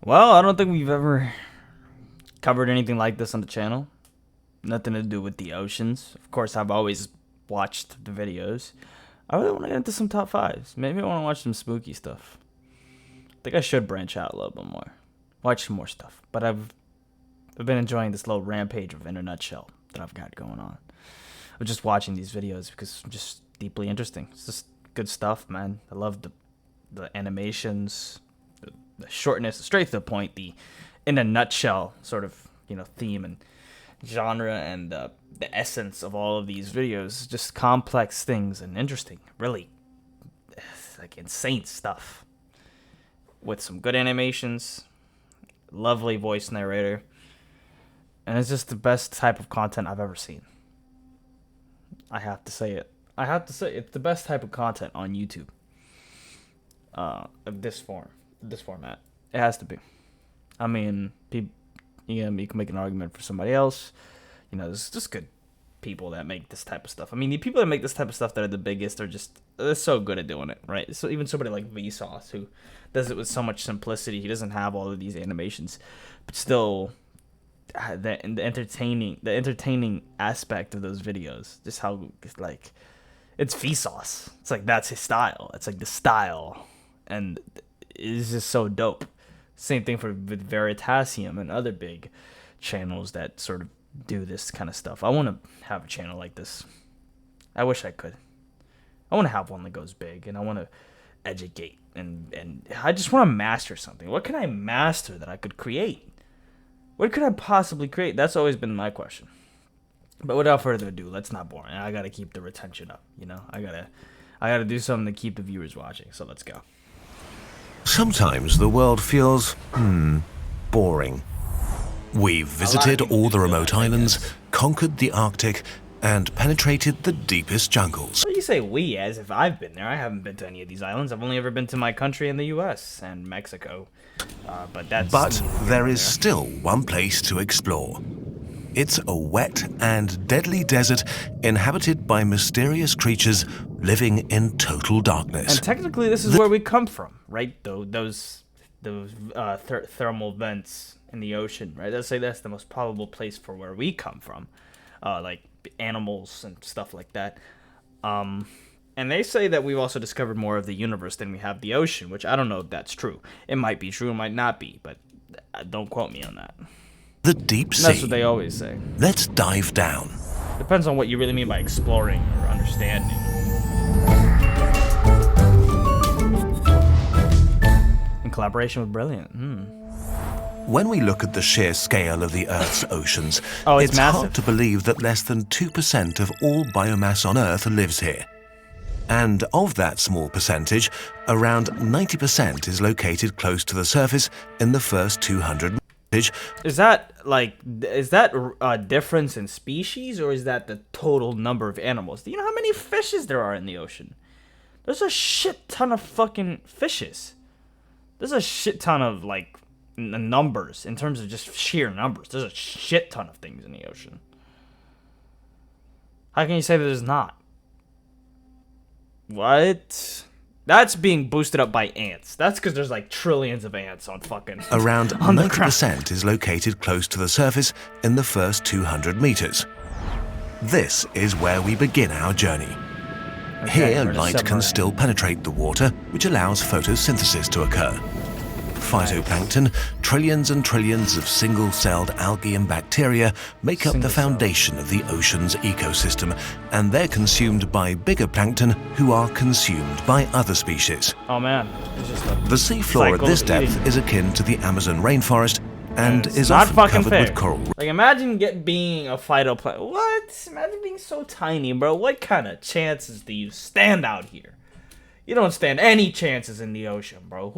Well, I don't think we've ever covered anything like this on the channel. Nothing to do with the oceans. Of course, I've always watched the videos. I really want to get into some top fives. Maybe I want to watch some spooky stuff. I think I should branch out a little bit more. Watch some more stuff. But I've been enjoying this little rampage of Internet Shell that I've got going on. I'm just watching these videos because it's just deeply interesting. It's just good stuff, man. I love the animations, the shortness, straight to the point, the in a nutshell sort of, theme and genre, and the essence of all of these videos. Just complex things and interesting, really like insane stuff with some good animations, lovely voice narrator, and it's just the best type of content I've ever seen. I have to say it. It's the best type of content on YouTube. Of this format. It has to be. I mean, you can make an argument for somebody else. There's just good people that make this type of stuff. I mean, the people that make this type of stuff that are the biggest they're so good at doing it, right? So even somebody like Vsauce, who does it with so much simplicity, he doesn't have all of these animations, but still, the entertaining aspect of those videos, just how it's Vsauce. It's like that's his style. It's like the style, and it's just so dope. Same thing with Veritasium and other big channels that sort of do this kind of stuff. I want to have a channel like this. I wish I could. I want to have one that goes big, and I want to educate, and I just want to master something. What can I master that I could create? What could I possibly create? That's always been my question. But without further ado, let's not bore. I gotta keep the retention up. I gotta do something to keep the viewers watching. So let's go. Sometimes the world feels, boring. We've visited all the remote islands, conquered the Arctic, and penetrated the deepest jungles. What do you say we, as if I've been there? I haven't been to any of these islands. I've only ever been to my country in the U.S. and Mexico. But there is still one place to explore. It's a wet and deadly desert inhabited by mysterious creatures living in total darkness. And technically, this is where we come from, right? Those thermal vents in the ocean, right? Let's say that's the most probable place for where we come from, like animals and stuff like that. And they say that we've also discovered more of the universe than we have the ocean, which I don't know if that's true. It might be true, it might not be, but don't quote me on that. The deep sea. That's what they always say. Let's dive down. Depends on what you really mean by exploring or understanding. In collaboration with Brilliant. When we look at the sheer scale of the Earth's oceans, it's it's massive. hard to believe that less than 2% of all biomass on Earth lives here. And of that small percentage, around 90% is located close to the surface in the first 200 meters. Is that a difference in species, or is that the total number of animals? Do you know how many fishes there are in the ocean? There's a shit ton of fucking fishes. There's a shit ton of, numbers, in terms of just sheer numbers. There's a shit ton of things in the ocean. How can you say that there's not? What? That's being boosted up by ants. That's because there's trillions of ants on fucking Around on the 90% is located close to the surface in the first 200 meters. This is where we begin our journey. Here, light can still penetrate the water, which allows photosynthesis to occur. Phytoplankton, trillions and trillions of single-celled algae and bacteria make up the foundation of the ocean's ecosystem, and they're consumed by bigger plankton who are consumed by other species. Oh man. The seafloor at this depth is akin to the Amazon rainforest and is not often fucking covered fair. with coral. Imagine being a phytoplankton. What? Imagine being so tiny, bro. What kind of chances do you stand out here? You don't stand any chances in the ocean, bro.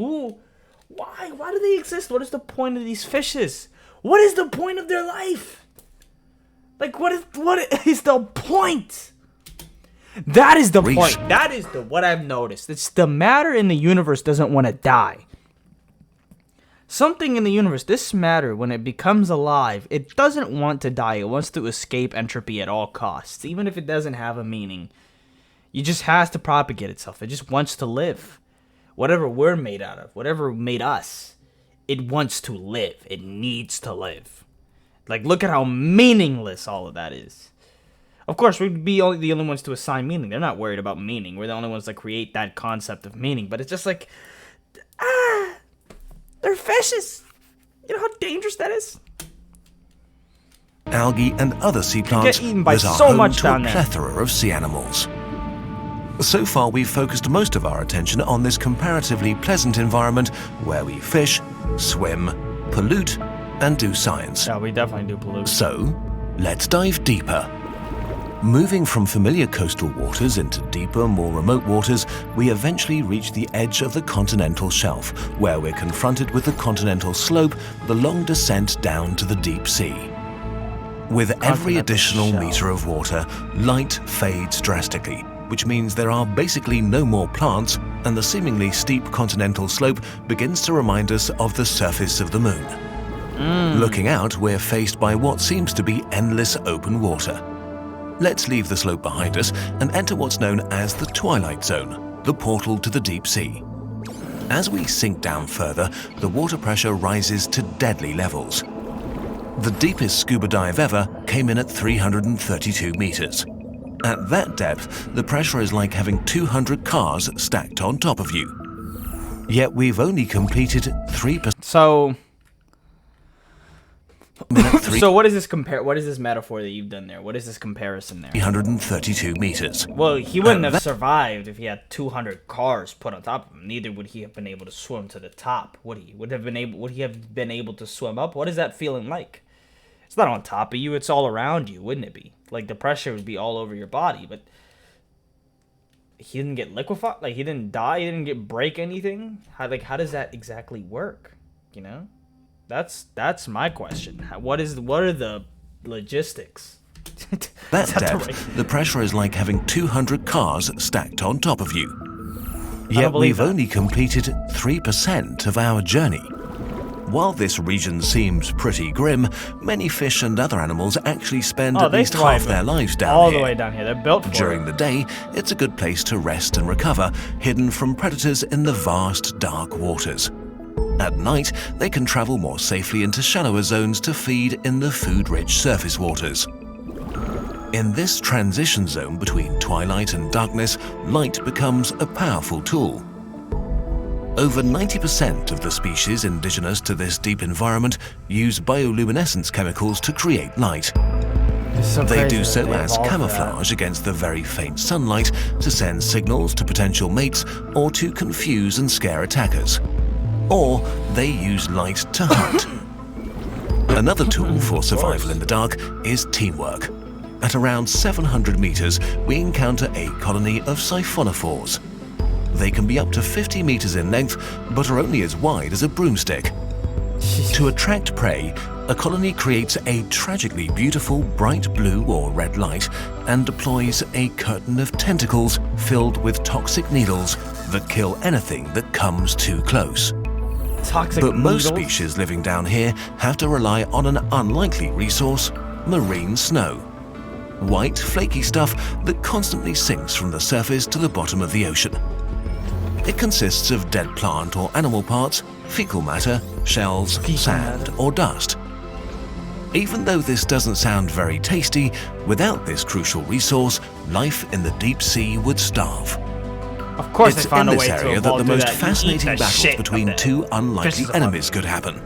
Why? Why do they exist? What is the point of these fishes? What is the point of their life? What is the point? That is the point. That is what I've noticed. It's the matter in the universe doesn't want to die. Something in the universe, this matter, when it becomes alive, it doesn't want to die. It wants to escape entropy at all costs, even if it doesn't have a meaning. It just has to propagate itself. It just wants to live. Whatever we're made out of, whatever made us, it wants to live. It needs to live. Like, look at how meaningless all of that is. Of course, we'd be the only ones to assign meaning. They're not worried about meaning. We're the only ones that create that concept of meaning. But it's just like, they're fishes. You know how dangerous that is? Algae and other sea plants get eaten by that are so home much to down a there. plethora of sea animals. So far, we've focused most of our attention on this comparatively pleasant environment where we fish, swim, pollute, and do science. Yeah, we definitely do pollute. So, let's dive deeper. Moving from familiar coastal waters into deeper, more remote waters, we eventually reach the edge of the Continental Shelf, where we're confronted with the Continental Slope, the long descent down to the deep sea. With every additional meter of water, light fades drastically, which means there are basically no more plants, and the seemingly steep Continental Slope begins to remind us of the surface of the moon. Looking out, we're faced by what seems to be endless open water. Let's leave the slope behind us and enter what's known as the Twilight Zone, the portal to the deep sea. As we sink down further, the water pressure rises to deadly levels. The deepest scuba dive ever came in at 332 meters. At that depth, the pressure is like having 200 cars stacked on top of you. Yet we've only completed 3%. So what is this What is this metaphor that you've done there? What is this comparison there? 332 meters. Well, he wouldn't have survived if he had 200 cars put on top of him. Neither would he have been able to swim to the top. Would he? Would he have been able to swim up? What is that feeling like? It's not on top of you. It's all around you, wouldn't it be? Like, the pressure would be all over your body, but he didn't get liquefied. Like, he didn't die. He didn't break anything. How does that exactly work? You know? That's my question. What are the logistics? That depth, the pressure is like having 200 cars stacked on top of you. Yet we've only completed 3% of our journey. While this region seems pretty grim, many fish and other animals actually spend at least half their lives down here. All the way down here. They're built for it. During the day, it's a good place to rest and recover, hidden from predators in the vast, dark waters. At night, they can travel more safely into shallower zones to feed in the food-rich surface waters. In this transition zone between twilight and darkness, light becomes a powerful tool. Over 90% of the species indigenous to this deep environment use bioluminescence chemicals to create light. They do so as camouflage against the very faint sunlight, to send signals to potential mates, or to confuse and scare attackers. Or they use light to hunt. Another tool for survival in the dark is teamwork. At around 700 meters, we encounter a colony of siphonophores. They can be up to 50 meters in length, but are only as wide as a broomstick. To attract prey, a colony creates a tragically beautiful bright blue or red light and deploys a curtain of tentacles filled with toxic needles that kill anything that comes too close. But most species living down here have to rely on an unlikely resource, marine snow. White, flaky stuff that constantly sinks from the surface to the bottom of the ocean. It consists of dead plant or animal parts, fecal matter, shells, sand, or dust. Even though this doesn't sound very tasty, without this crucial resource, life in the deep sea would starve. Of course, it's in this area that the most fascinating battles between two unlikely enemies could happen.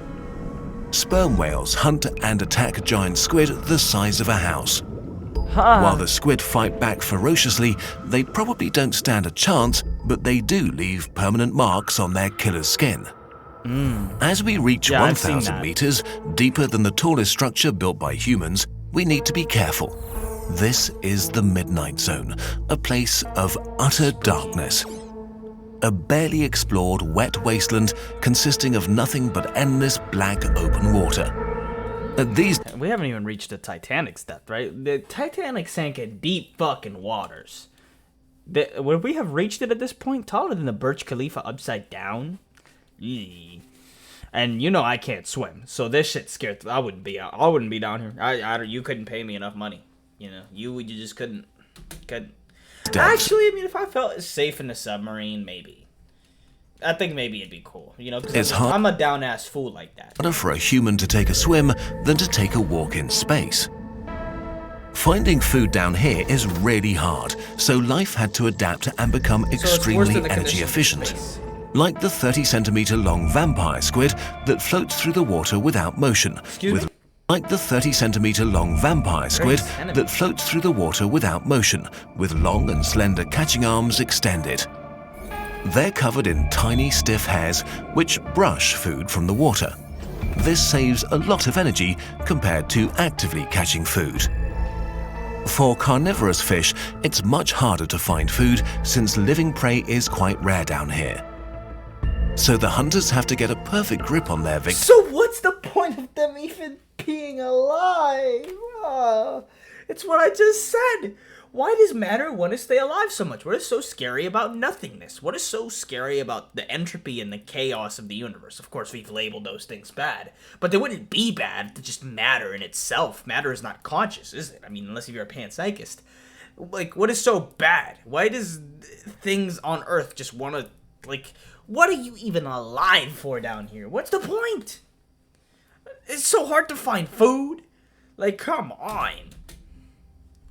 Sperm whales hunt and attack giant squid the size of a house. While the squid fight back ferociously, they probably don't stand a chance, but they do leave permanent marks on their killer's skin. As we reach 1,000 meters, deeper than the tallest structure built by humans, we need to be careful. This is the Midnight Zone, a place of utter darkness. A barely explored wet wasteland consisting of nothing but endless black open water. We haven't even reached the Titanic's depth, right? The Titanic sank in deep fucking waters. Would we have reached it at this point? Taller than the Burj Khalifa upside down? Eee. And you know I can't swim, so this shit scared. I wouldn't be down here. You couldn't pay me enough money. You know, you just couldn't. Actually, I mean, if I felt safe in the submarine, maybe. I think maybe it'd be cool, you know, It's because I'm a down-ass fool like that. harder for a human to take a swim than to take a walk in space. Finding food down here is really hard, so life had to adapt and become extremely energy efficient. Like the 30-centimeter long vampire squid that floats through the water without motion. Like the 30-centimeter long vampire squid that floats through the water without motion, with long and slender catching arms extended. They're covered in tiny stiff hairs which brush food from the water. This saves a lot of energy compared to actively catching food. For carnivorous fish, it's much harder to find food since living prey is quite rare down here. So the hunters have to get a perfect grip on their victim. So what's the point of them even being alive? It's what I just said. Why does matter want to stay alive so much? What is so scary about nothingness? What is so scary about the entropy and the chaos of the universe? Of course, we've labeled those things bad, but they wouldn't be bad to just matter in itself. Matter is not conscious, is it? I mean, unless you're a panpsychist. Like, what is so bad? Why does things on Earth just want to, like, what are you even alive for down here? What's the point? It's so hard to find food. Like, come on.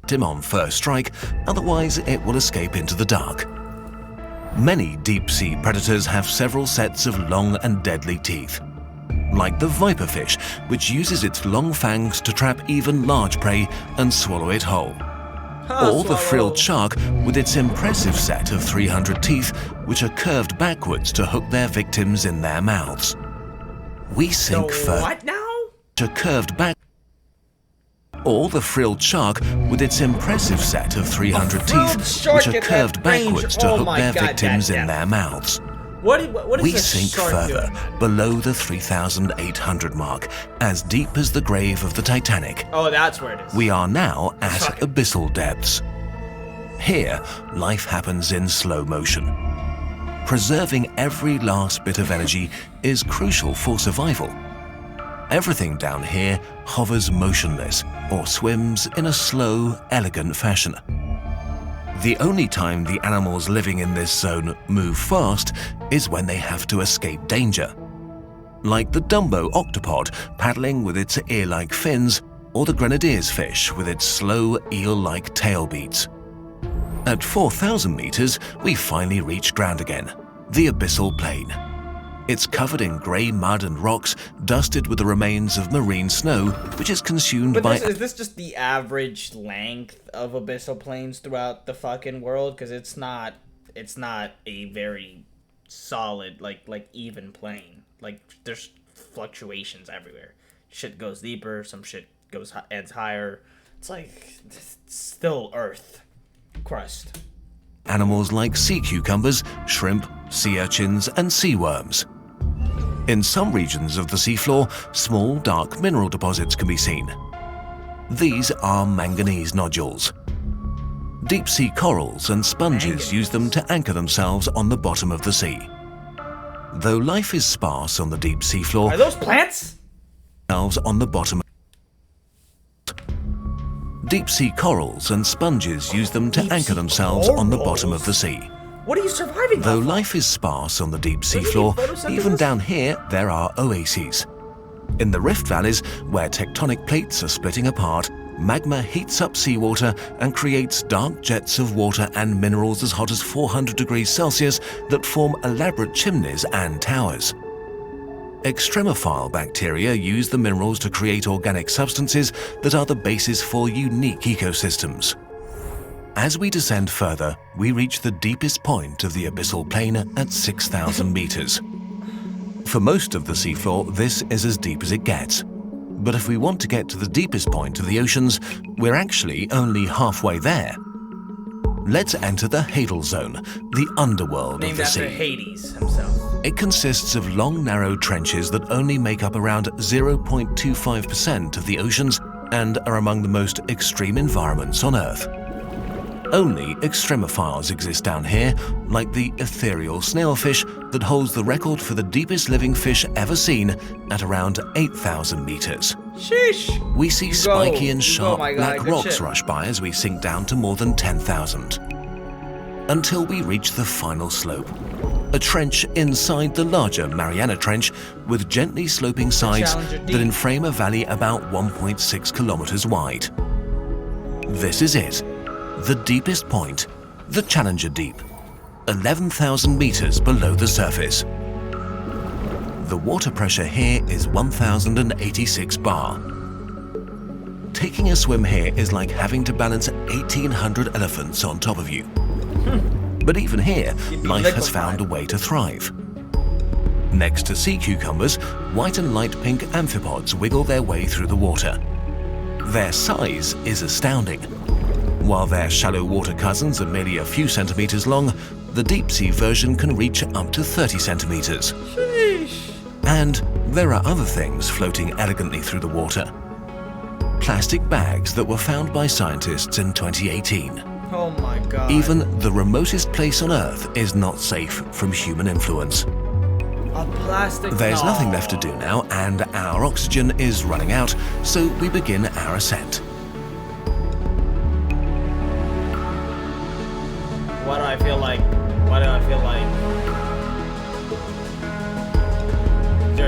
Him on first strike, otherwise it will escape into the dark. Many deep-sea predators have several sets of long and deadly teeth, like the viperfish, which uses its long fangs to trap even large prey and swallow it whole. Or the frilled shark with its impressive set of 300 teeth, which are curved backwards to hook their victims in their mouths. We sink further. What now? Curved back. Or the frilled shark with its impressive set of 300 teeth, which are curved backwards to hook their victims in their mouths. What is we sink further, below the 3,800 mark, as deep as the grave of the Titanic. Oh, that's where it is. We are now at abyssal depths. Here, life happens in slow motion. Preserving every last bit of energy is crucial for survival. Everything down here hovers motionless or swims in a slow, elegant fashion. The only time the animals living in this zone move fast is when they have to escape danger. Like the Dumbo octopod paddling with its ear-like fins, or the grenadier's fish with its slow, eel-like tail beats. At 4,000 meters, we finally reach ground again, the abyssal plain. It's covered in grey mud and rocks, dusted with the remains of marine snow, which is consumed by... Is this just the average length of abyssal plains throughout the fucking world? Because it's not a very solid, like even plain. Like, there's fluctuations everywhere. Shit goes deeper, some shit ends higher. It's like, it's still Earth crust. Animals like sea cucumbers, shrimp, sea urchins, and sea worms. In some regions of the seafloor, small, dark mineral deposits can be seen. These are manganese nodules. Deep-sea corals and sponges use them to anchor themselves on the bottom of the sea. Though life is sparse on the deep seafloor... Are those plants? ...on the bottom. Deep-sea corals and sponges use them to anchor themselves on the bottom of the sea. What are you surviving Though life is sparse on the deep seafloor, even down here there are oases. In the rift valleys, where tectonic plates are splitting apart, magma heats up seawater and creates dark jets of water and minerals as hot as 400 degrees Celsius that form elaborate chimneys and towers. Extremophile bacteria use the minerals to create organic substances that are the basis for unique ecosystems. As we descend further, we reach the deepest point of the abyssal plain at 6,000 meters. For most of the seafloor, this is as deep as it gets. But if we want to get to the deepest point of the oceans, we're actually only halfway there. Let's enter the Hadal Zone, the underworld of the sea. Named after Hades himself. It consists of long, narrow trenches that only make up around 0.25% of the oceans and are among the most extreme environments on Earth. Only extremophiles exist down here, like the ethereal snailfish that holds the record for the deepest living fish ever seen at around 8,000 meters. Sheesh! We see spiky and sharp black rocks rush by as we sink down to more than 10,000. Until we reach the final slope. a trench inside the larger Mariana Trench with gently sloping sides that enframe a valley about 1.6 kilometers wide. This is it, the deepest point, the Challenger Deep, 11,000 meters below the surface. The water pressure here is 1,086 bar. Taking a swim here is like having to balance 1,800 elephants on top of you. But even here, life has found a way to thrive. Next to sea cucumbers, white and light pink amphipods wiggle their way through the water. Their size is astounding. While their shallow water cousins are merely a few centimeters long, the deep sea version can reach up to 30 centimeters. Sheesh. And there are other things floating elegantly through the water. Plastic bags that were found by scientists in 2018. Oh my god. Even the remotest place on Earth is not safe from human influence. A plastic. There's nothing left to do now, and our oxygen is running out, so we begin our ascent. Why do I feel like? Why do I feel like?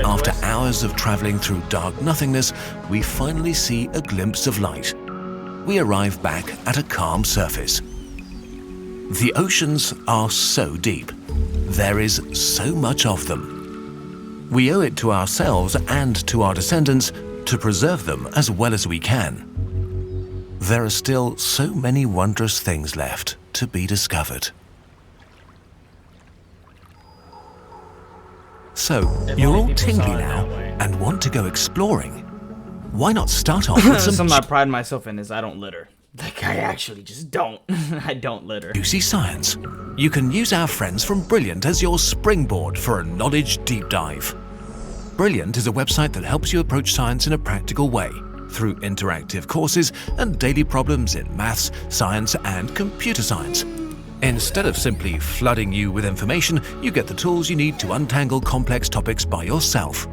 After hours of traveling through dark nothingness, we finally see a glimpse of light. We arrive back at a calm surface. The oceans are so deep. There is so much of them. We owe it to ourselves and to our descendants to preserve them as well as we can. There are still so many wondrous things left to be discovered. So, you're all tingly now and want to go exploring. Why not start off with some something I pride myself in is I don't litter. Like, I actually just don't. I don't litter. juicy science? You can use our friends from Brilliant as your springboard for a knowledge deep dive. Brilliant is a website that helps you approach science in a practical way through interactive courses and daily problems in maths, science, and computer science. Instead of simply flooding you with information, you get the tools you need to untangle complex topics by yourself.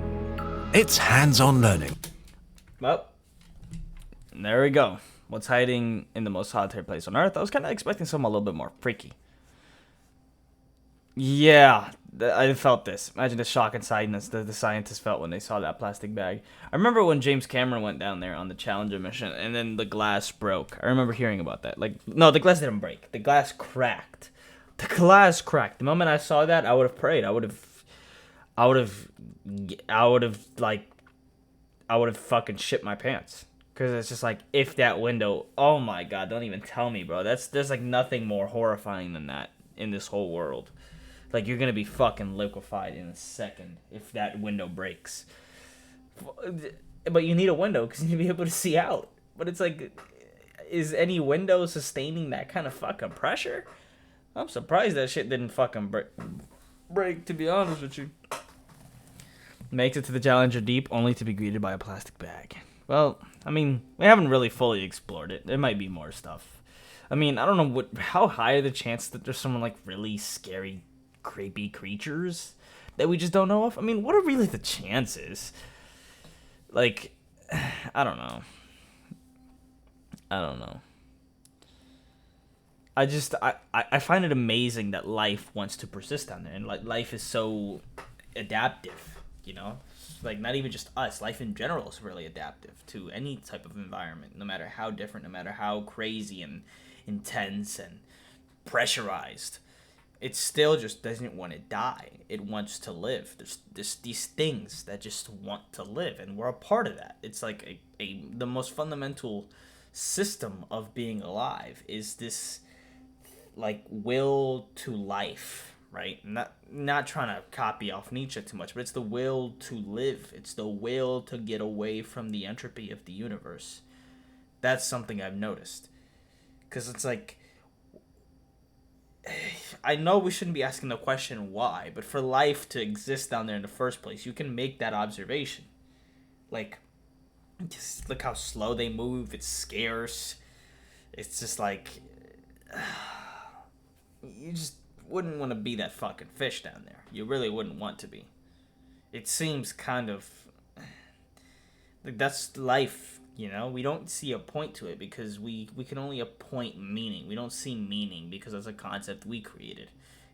It's hands-on learning. Well, there we go. What's hiding in the most solitary place on Earth? I was kind of expecting something a little bit more freaky. Yeah, I felt this. Imagine the shock and sadness that the scientists felt when they saw that plastic bag. I remember when James Cameron went down there on the Challenger mission, and then the glass broke. I remember hearing about that. Like, no, the glass didn't break. The glass cracked. The glass cracked. The moment I saw that, I would have prayed. I would have fucking shit my pants. Because it's just like, if that window, oh my god, don't even tell me, bro. There's like nothing more horrifying than that in this whole world. Like, you're gonna be fucking liquefied in a second if that window breaks. But you need a window because you need to be able to see out. But it's like, is any window sustaining that kind of fucking pressure? I'm surprised that shit didn't fucking break, to be honest with you. Makes it to the Challenger Deep only to be greeted by a plastic bag. Well, I mean, we haven't really fully explored it. There might be more stuff. I mean, I don't know how high are the chances that there's some like really scary, creepy creatures that we just don't know of? I mean, what are really the chances? Like, I don't know. I find it amazing that life wants to persist down there, and like life is so adaptive, you know? Like, not even just us, life in general is really adaptive to any type of environment, no matter how different, no matter how crazy and intense and pressurized. It still just doesn't want to die. It wants to live. There's these things that just want to live, and we're a part of that. It's like the most fundamental system of being alive is this like will to life, right? Not trying to copy off Nietzsche too much, but it's the will to live. It's the will to get away from the entropy of the universe. That's something I've noticed. Because it's like, I know we shouldn't be asking the question why, but for life to exist down there in the first place, you can make that observation. Like, just look how slow they move. It's scarce. It's just like, you just wouldn't want to be that fucking fish down there. You really wouldn't want to be. It seems kind of like that's life, you know? We don't see a point to it because we can only appoint meaning. We don't see meaning because that's a concept we created.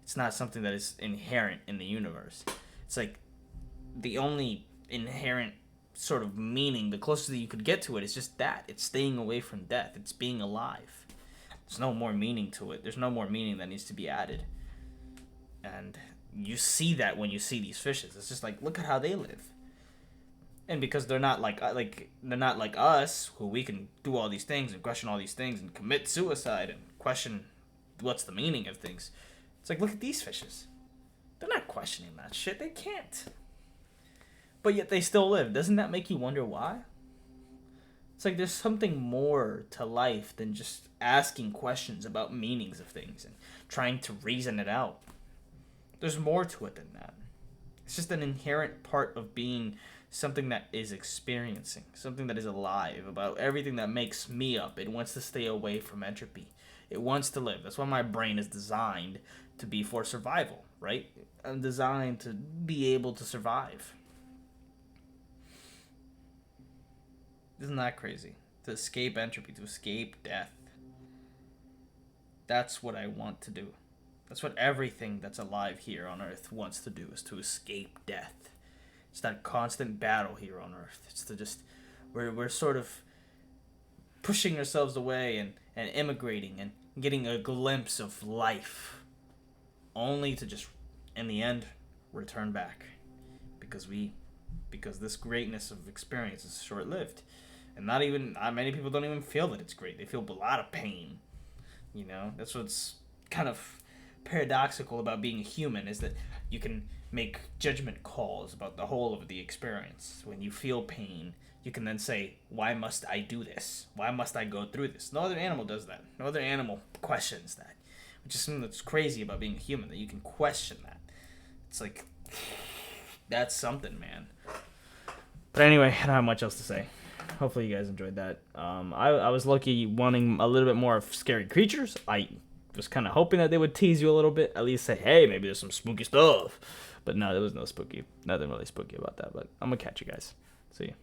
It's not something that is inherent in the universe. It's like the only inherent sort of meaning, the closest that you could get to it, is just that. It's staying away from death. It's being alive. There's no more meaning to it. There's no more meaning that needs to be added. And you see that when you see these fishes. It's just like, look at how they live. And because they're not like us, who we can do all these things and question all these things and commit suicide and question what's the meaning of things. It's like, look at these fishes. They're not questioning that shit. They can't. But yet they still live. Doesn't that make you wonder why? It's like there's something more to life than just asking questions about meanings of things and trying to reason it out. There's more to it than that. It's just an inherent part of being something that is experiencing, something that is alive, about everything that makes me up. It wants to stay away from entropy. It wants to live. That's why my brain is designed to be for survival, right? I'm designed to be able to survive. Isn't that crazy? To escape entropy, to escape death. That's what I want to do. That's what everything that's alive here on Earth wants to do, is to escape death. It's that constant battle here on Earth. It's to just, we're sort of pushing ourselves away and immigrating and getting a glimpse of life, only to just, in the end, return back. Because this greatness of experience is short-lived. And not many people don't even feel that it's great. They feel a lot of pain. You know, that's what's kind of paradoxical about being a human, is that you can make judgment calls about the whole of the experience. When you feel pain, you can then say, why must I do this? Why must I go through this? No other animal does that. No other animal questions that. Which is something that's crazy about being a human, that you can question that. It's like, that's something, man. But anyway, I don't have much else to say. Hopefully you guys enjoyed that. I was lucky wanting a little bit more of scary creatures. I was kind of hoping that they would tease you a little bit. At least say, hey, maybe there's some spooky stuff. But no, there was nothing really spooky about that. But I'm going to catch you guys. See you.